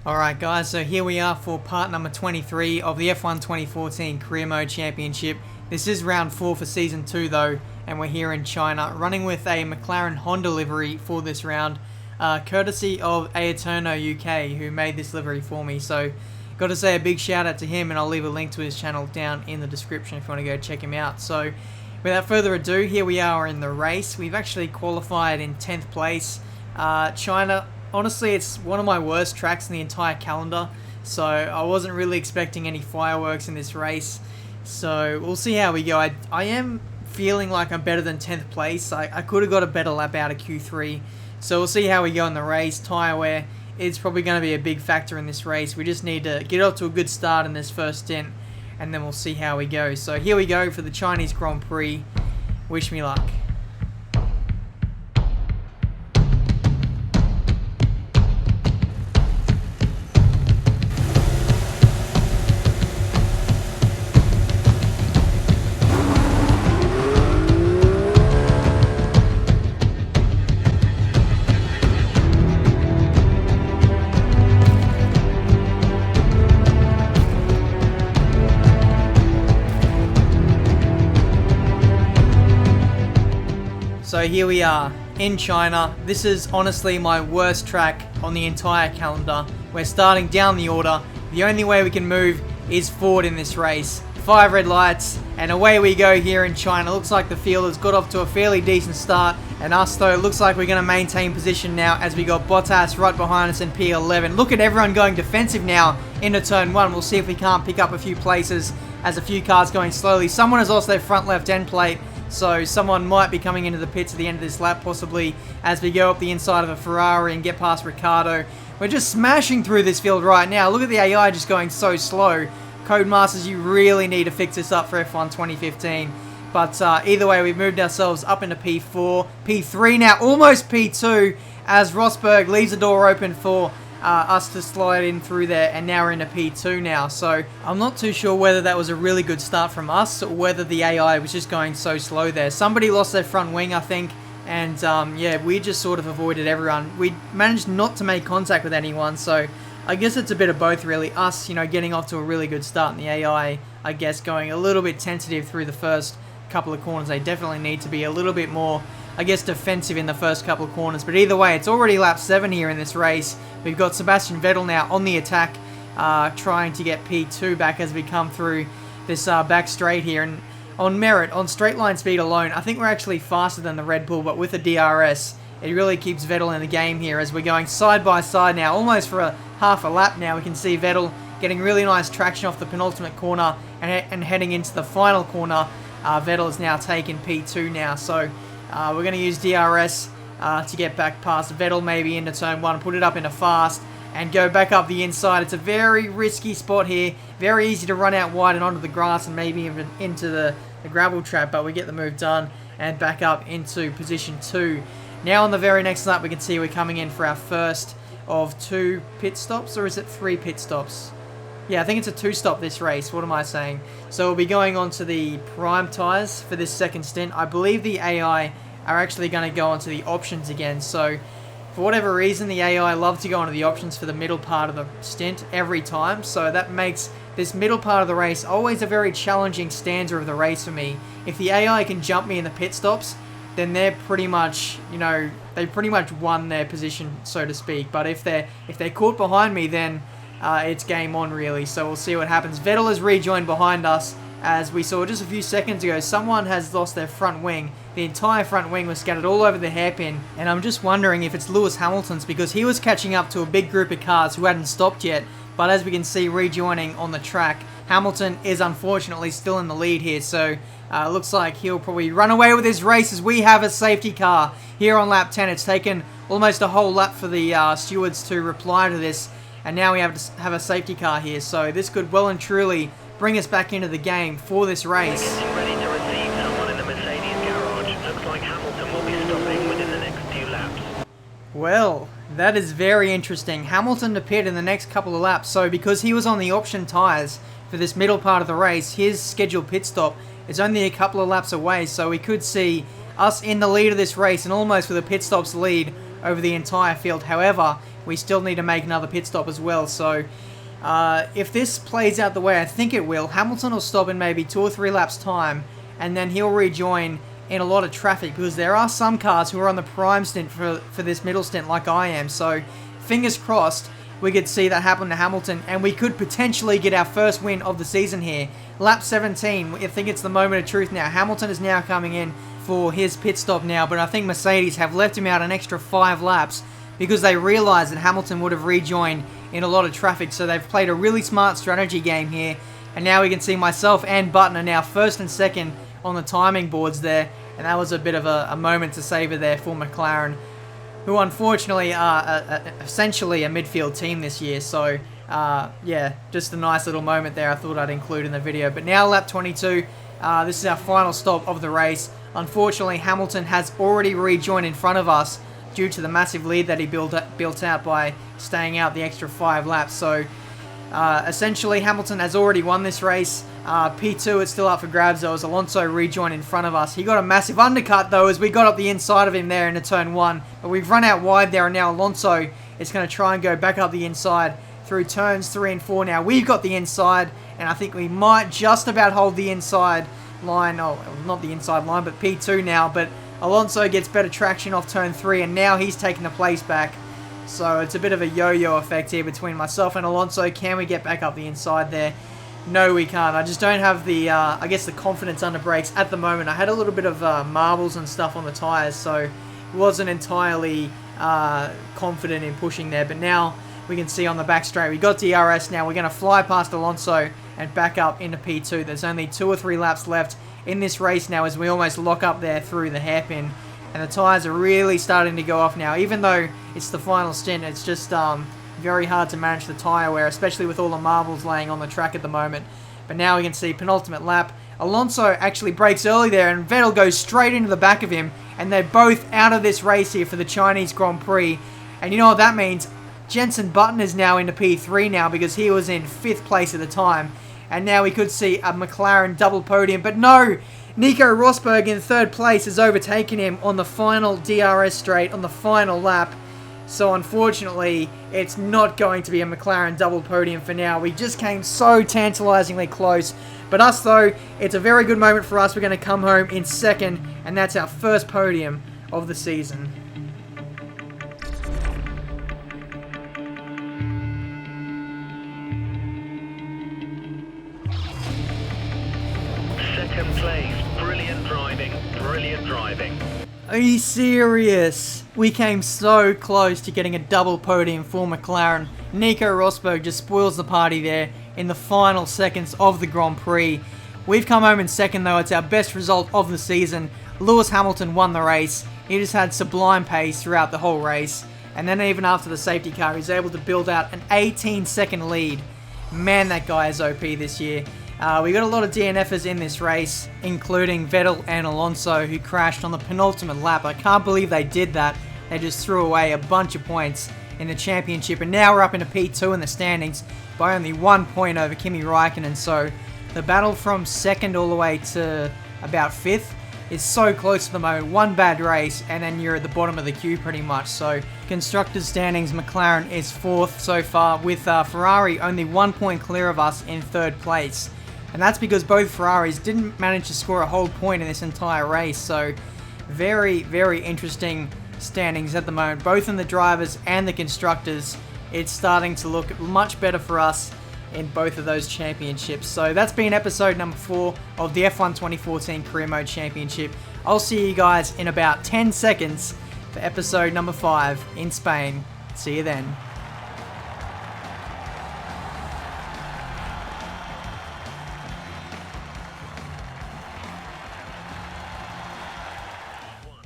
Alright guys, so here we are for part number 23 of the F1 2014 Career Mode Championship. This is round 4 for season 2 though, and we're here in China, running with a McLaren Honda livery for this round, courtesy of Aeterno UK, who made this livery for me. So, got to say a big shout out to him, and I'll leave a link to his channel down in the description if you want to go check him out. So, without further ado, here we are in the race. We've actually qualified in 10th place. China, honestly, it's one of my worst tracks in the entire calendar, so I wasn't really expecting any fireworks in this race. So we'll see how we go. I am feeling like I'm better than 10th place. I could have got a better lap out of Q3. So we'll see how we go in the race. Tyre wear is probably going to be a big factor in this race. We just need to get off to a good start in this first stint, and then we'll see how we go. So here we go for the Chinese Grand Prix. Wish me luck. So here we are in China. This is honestly my worst track on the entire calendar. We're starting down the order. The only way we can move is forward in this race. 5 red lights and away we go here in China. Looks like the field has got off to a fairly decent start, and us though, looks like we're going to maintain position now as we got Bottas right behind us in P11. Look at everyone going defensive now into turn 1. We'll see if we can't pick up a few places as a few cars going slowly. Someone has lost their front left end plate, so someone might be coming into the pits at the end of this lap, possibly as we go up the inside of a Ferrari and get past Ricciardo. We're just smashing through this field right now. Look at the AI just going so slow. Codemasters, you really need to fix this up for F1 2015. But either way, we've moved ourselves up into P4, P3 now, almost P2, as Rosberg leaves the door open for us to slide in through there, and now we're into P2 now. So I'm not too sure whether that was a really good start from us or whether the AI was just going so slow there. Somebody lost their front wing, I think, and yeah, we just sort of avoided everyone. We managed not to make contact with anyone, so I guess it's a bit of both really. Us, you know, getting off to a really good start, and the AI, I guess, going a little bit tentative through the first couple of corners. They definitely need to be a little bit more, I guess, defensive in the first couple of corners. But either way, it's already lap 7 here in this race. We've got Sebastian Vettel now on the attack, trying to get P2 back as we come through this back straight here. And on merit, on straight line speed alone, I think we're actually faster than the Red Bull, but with the DRS, it really keeps Vettel in the game here as we're going side by side now, almost for a half a lap now. We can see Vettel getting really nice traction off the penultimate corner and heading into the final corner. Vettel is now taking P2 now, so we're going to use DRS to get back past Vettel, maybe into turn 1, put it up into fast, and go back up the inside. It's a very risky spot here, very easy to run out wide and onto the grass and maybe even into the gravel trap, but we get the move done and back up into position 2. Now on the very next lap, we can see we're coming in for our first of 2 pit stops, or is it 3 pit stops? Yeah, I think it's a 2-stop this race. What am I saying? So we'll be going on to the prime tyres for this second stint. I believe the AI are actually going to go onto the options again. So for whatever reason, the AI love to go onto the options for the middle part of the stint every time. So that makes this middle part of the race always a very challenging stanza of the race for me. If the AI can jump me in the pit stops, then they're pretty much, you know, they pretty much won their position, so to speak. But if they're caught behind me, then it's game on really. So we'll see what happens. Vettel has rejoined behind us. As we saw just a few seconds ago, someone has lost their front wing. The entire front wing was scattered all over the hairpin, and I'm just wondering if it's Lewis Hamilton's, because he was catching up to a big group of cars who hadn't stopped yet. But as we can see, rejoining on the track, Hamilton is unfortunately still in the lead here, so looks like he'll probably run away with his race as we have a safety car here on lap 10. It's taken almost a whole lap for the stewards to reply to this, and now we have a safety car here, so this could well and truly bring us back into the game for this race. Getting ready to receive someone in the Mercedes garage. Looks like Hamilton will be stopping within the next few laps. Well, that is very interesting. Hamilton to pit in the next couple of laps. So because he was on the option tyres for this middle part of the race, his scheduled pit stop is only a couple of laps away. So we could see us in the lead of this race and almost with a pit stops lead over the entire field. However, we still need to make another pit stop as well. So if this plays out the way I think it will, Hamilton will stop in maybe 2 or 3 laps time, and then he'll rejoin in a lot of traffic, because there are some cars who are on the prime stint for this middle stint like I am. So fingers crossed we could see that happen to Hamilton, and we could potentially get our first win of the season here. Lap 17, I think it's the moment of truth now. Hamilton is now coming in for his pit stop now, but I think Mercedes have left him out an extra 5 laps because they realized that Hamilton would have rejoined in a lot of traffic. So they've played a really smart strategy game here, and now we can see myself and Button are now first and second on the timing boards there, and that was a bit of a moment to savor there for McLaren, who unfortunately are essentially a midfield team this year. So yeah, just a nice little moment there I thought I'd include in the video. But now lap 22, this is our final stop of the race. Unfortunately, Hamilton has already rejoined in front of us due to the massive lead that he built out by staying out the extra 5 laps. So essentially Hamilton has already won this race. P2, it's still up for grabs though, as Alonso rejoined in front of us. He got a massive undercut though as we got up the inside of him there into turn 1. But we've run out wide there, and now Alonso is going to try and go back up the inside through turns 3 and 4 now. We've got the inside, and I think we might just about hold the inside line. Oh, not the inside line, but P2 now. But Alonso gets better traction off turn 3, and now he's taking the place back. So it's a bit of a yo-yo effect here between myself and Alonso. Can we get back up the inside there? No, we can't. I just don't have the, I guess, the confidence under brakes at the moment. I had a little bit of marbles and stuff on the tyres, so wasn't entirely confident in pushing there. But now we can see on the back straight, we got DRS now. We're going to fly past Alonso and back up into P2. There's only 2 or 3 laps left in this race now as we almost lock up there through the hairpin. And the tyres are really starting to go off now. Even though it's the final stint, it's just very hard to manage the tyre wear, especially with all the marbles laying on the track at the moment. But now we can see penultimate lap. Alonso actually brakes early there, and Vettel goes straight into the back of him, and they're both out of this race here for the Chinese Grand Prix. And you know what that means? Jenson Button is now into P3 now, because he was in 5th place at the time. And now we could see a McLaren double podium, but no! Nico Rosberg in 3rd place has overtaken him on the final DRS straight on the final lap. So unfortunately, it's not going to be a McLaren double podium for now. We just came so tantalizingly close. But us though, it's a very good moment for us. We're going to come home in 2nd, and that's our first podium of the season. Second place. Brilliant driving. Brilliant driving. Are you serious? We came so close to getting a double podium for McLaren. Nico Rosberg just spoils the party there in the final seconds of the Grand Prix. We've come home in 2nd though. It's our best result of the season. Lewis Hamilton won the race. He just had sublime pace throughout the whole race. And then even after the safety car, he was able to build out an 18-second lead. Man, that guy is OP this year. We got a lot of DNFers in this race, including Vettel and Alonso, who crashed on the penultimate lap. I can't believe they did that. They just threw away a bunch of points in the championship, and now we're up into P2 in the standings by only 1 point over Kimi Räikkönen. So the battle from 2nd all the way to about 5th is so close at the moment. One bad race, and then you're at the bottom of the queue pretty much. So constructors standings, McLaren is 4th so far, with Ferrari only 1 point clear of us in 3rd place. And that's because both Ferraris didn't manage to score a whole point in this entire race. So very, very interesting standings at the moment, both in the drivers and the constructors. It's starting to look much better for us in both of those championships. So that's been episode number 4 of the F1 2014 Career Mode Championship. I'll see you guys in about 10 seconds for episode number 5 in Spain. See you then.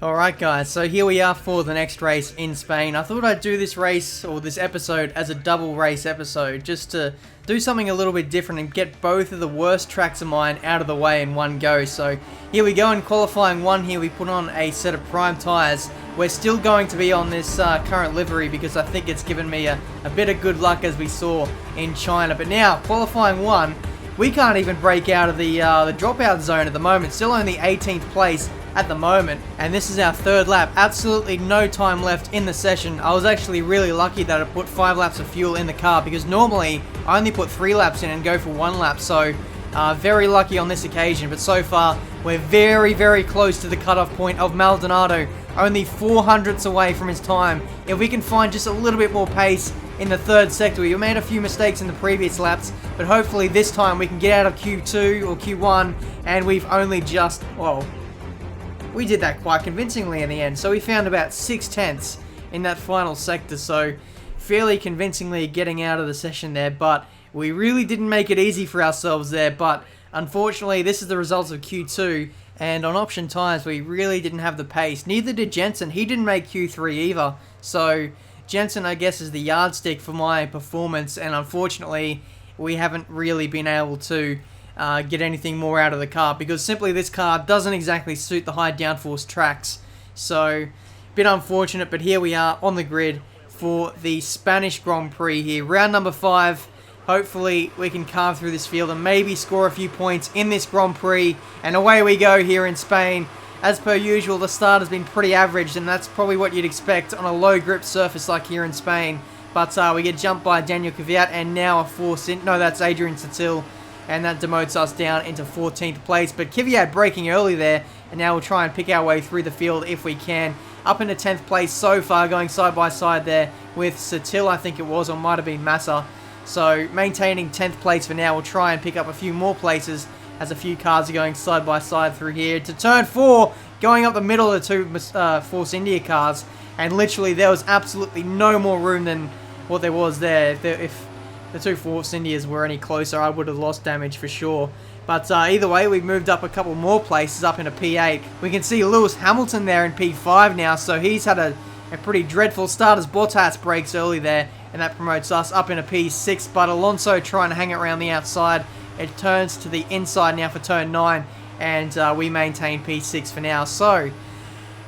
Alright guys, so here we are for the next race in Spain. I thought I'd do this race, or this episode, as a double race episode, just to do something a little bit different and get both of the worst tracks of mine out of the way in one go. So here we go in qualifying 1 here, we put on a set of prime tyres. We're still going to be on this current livery because I think it's given me a bit of good luck as we saw in China. But now, qualifying 1, we can't even break out of the dropout zone at the moment. Still only 18th place. at the moment, and this is our third lap. Absolutely no time left in the session. I was actually really lucky that I put 5 laps of fuel in the car, because normally I only put 3 laps in and go for 1 lap, so very lucky on this occasion. But so far we're very close to the cutoff point of Maldonado, only 400ths away from his time. If we can find just a little bit more pace in the third sector. We made a few mistakes in the previous laps, but hopefully this time we can get out of Q2 or Q1, and we've only just, well, we did that quite convincingly in the end. So we found about 6/10 in that final sector, so fairly convincingly getting out of the session there, but we really didn't make it easy for ourselves there. But unfortunately, this is the results of Q2, and on option tyres we really didn't have the pace. Neither did Jensen. He didn't make Q3 either, so Jensen, I guess, is the yardstick for my performance, and unfortunately we haven't really been able to get anything more out of the car, because simply this car doesn't exactly suit the high downforce tracks. So, bit unfortunate, but here we are on the grid for the Spanish Grand Prix here. Round number 5. Hopefully we can carve through this field and maybe score a few points in this Grand Prix, and away we go here in Spain. As per usual, the start has been pretty average, and that's probably what you'd expect on a low grip surface like here in Spain. But we get jumped by Daniel Kvyat, and now a force in. No, that's Adrian Sutil, and that demotes us down into 14th place. But Kvyat braking early there, and now we'll try and pick our way through the field if we can. Up into 10th place so far, going side by side there with Sutil, I think it was, or might have been Massa. So maintaining 10th place for now. We'll try and pick up a few more places as a few cars are going side by side through here to turn 4, going up the middle of the 2 Force India cars, and literally there was absolutely no more room than what there was there. If the 2 Force Indias were any closer, I would have lost damage for sure. But either way, we've moved up a couple more places up into P8. We can see Lewis Hamilton there in P5 now, so he's had a pretty dreadful start as Bottas breaks early there, and that promotes us up into P6. But Alonso trying to hang it around the outside. It turns to the inside now for turn 9, and we maintain P6 for now. So,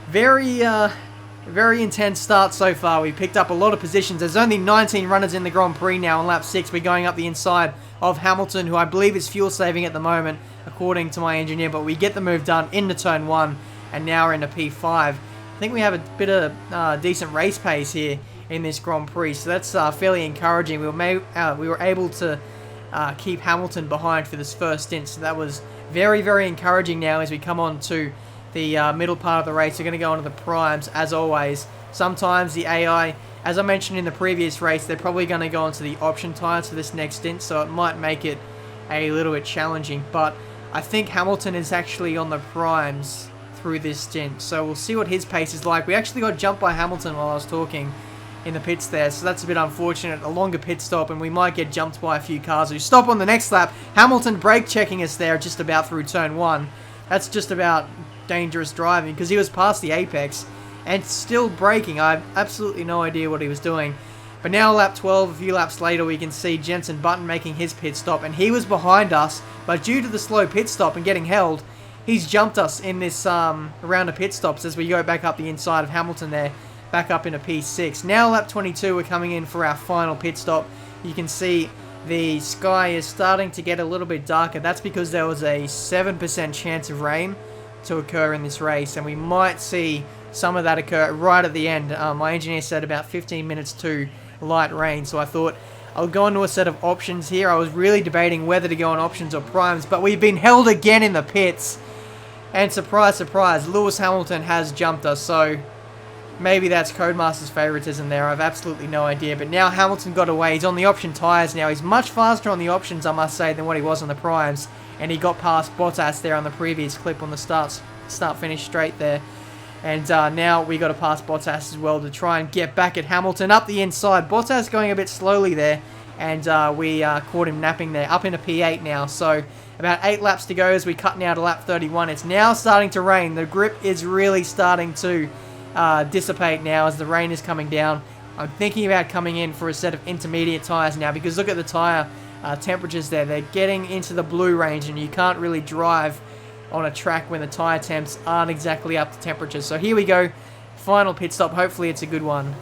very intense start so far. We picked up a lot of positions. There's only 19 runners in the Grand Prix now. On lap 6, we're going up the inside of Hamilton, who I believe is fuel saving at the moment, according to my engineer. But we get the move done into turn 1, and now we're into P5. I think we have a bit of decent race pace here in this Grand Prix, so that's fairly encouraging. We were able to keep Hamilton behind for this first stint, so that was very encouraging. Now as we come on to the middle part of the race, we're going to go on to the primes as always. Sometimes the AI, as I mentioned in the previous race, they're probably going to go onto the option tyres for this next stint, so it might make it a little bit challenging, but I think Hamilton is actually on the primes through this stint, so we'll see what his pace is like. We actually got jumped by Hamilton while I was talking in the pits there, so that's a bit unfortunate. A longer pit stop, and we might get jumped by a few cars who stop on the next lap. Hamilton brake checking us there just about through turn 1. That's just about dangerous driving, because he was past the apex and still braking. I have absolutely no idea what he was doing. But now lap 12, a few laps later, we can see Jensen Button making his pit stop, and he was behind us, but due to the slow pit stop and getting held, he's jumped us in this round of pit stops as we go back up the inside of Hamilton there, back up into P6. Now lap 22, we're coming in for our final pit stop. You can see the sky is starting to get a little bit darker. That's because there was a 7% chance of rain to occur in this race, and we might see some of that occur right at the end. My engineer said about 15 minutes to light rain, so I thought I'll go into a set of options here. I was really debating whether to go on options or primes, but we've been held again in the pits, and surprise Lewis Hamilton has jumped us, so maybe that's Codemaster's favoritism there. I have absolutely no idea. But now Hamilton got away. He's on the option tyres now. He's much faster on the options, I must say, than what he was on the primes. And he got past Bottas there on the previous clip on the start-finish straight there. And now we got to pass Bottas as well to try and get back at Hamilton up the inside. Bottas going a bit slowly there. And we caught him napping there. Up into P8 now. So about 8 laps to go as we cut now to lap 31. It's now starting to rain. The grip is really starting to dissipate now as the rain is coming down. I'm thinking about coming in for a set of intermediate tyres now, because look at the tyre temperatures there. They're getting into the blue range, and you can't really drive on a track when the tyre temps aren't exactly up to temperature. So here we go. Final pit stop. Hopefully it's a good one.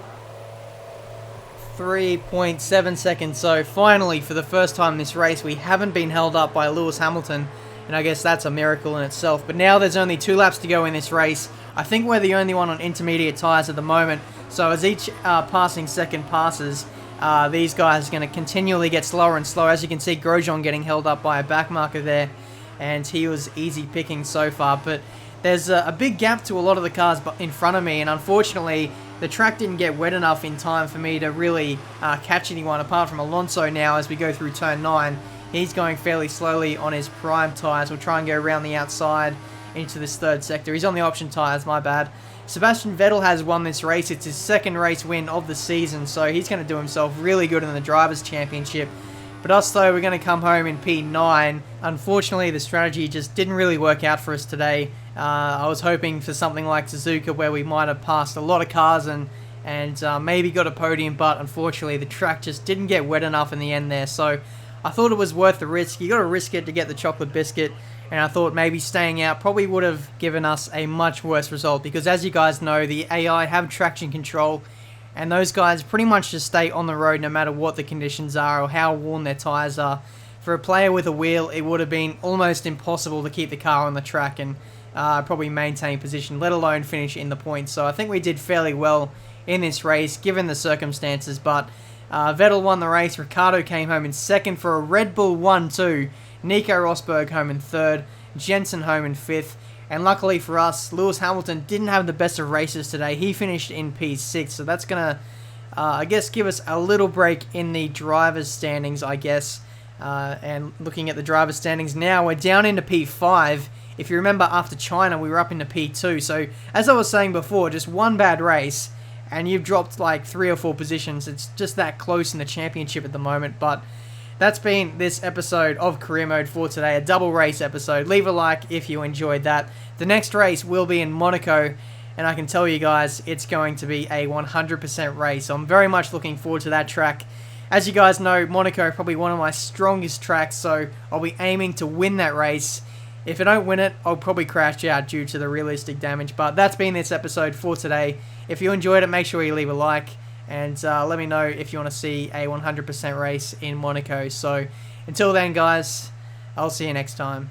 3.7 seconds. So finally, for the first time in this race, we haven't been held up by Lewis Hamilton. and I guess that's a miracle in itself. But now there's only 2 laps to go in this race. I think we're the only one on intermediate tyres at the moment, so as each passing second passes, these guys are going to continually get slower and slower. As you can see, Grosjean getting held up by a back marker there, and he was easy picking so far. But there's a big gap to a lot of the cars in front of me, and unfortunately, the track didn't get wet enough in time for me to really catch anyone, apart from Alonso now as we go through turn 9. He's going fairly slowly on his prime tyres. We'll try and go around the outside into this third sector. He's on the option tyres, my bad. Sebastian Vettel has won this race. It's his second race win of the season, so he's going to do himself really good in the Drivers' Championship. But us, though, we're going to come home in P9. Unfortunately, the strategy just didn't really work out for us today. I was hoping for something like Suzuka, where we might have passed a lot of cars and maybe got a podium, but unfortunately, the track just didn't get wet enough in the end there. So I thought it was worth the risk. You got to risk it to get the chocolate biscuit. And I thought maybe staying out probably would have given us a much worse result, because as you guys know, the AI have traction control, and those guys pretty much just stay on the road no matter what the conditions are or how worn their tyres are. For a player with a wheel, it would have been almost impossible to keep the car on the track and probably maintain position, let alone finish in the points. So I think we did fairly well in this race given the circumstances, but Vettel won the race. Ricciardo came home in second for a Red Bull 1-2. Nico Rosberg home in third, Jensen home in fifth, and luckily for us, Lewis Hamilton didn't have the best of races today. He finished in P6, so that's going to, I guess, give us a little break in the drivers' standings, I guess. And looking at the drivers' standings now, we're down into P5. If you remember, after China, we were up into P2. So, as I was saying before, just one bad race, and you've dropped like 3 or 4 positions. It's just that close in the championship at the moment, but that's been this episode of Career Mode for today, a double race episode. Leave a like if you enjoyed that. The next race will be in Monaco, and I can tell you guys, it's going to be a 100% race. So I'm very much looking forward to that track. As you guys know, Monaco is probably one of my strongest tracks, so I'll be aiming to win that race. If I don't win it, I'll probably crash out due to the realistic damage. But that's been this episode for today. If you enjoyed it, make sure you leave a like. And let me know if you want to see a 100% race in Monaco. So until then, guys, I'll see you next time.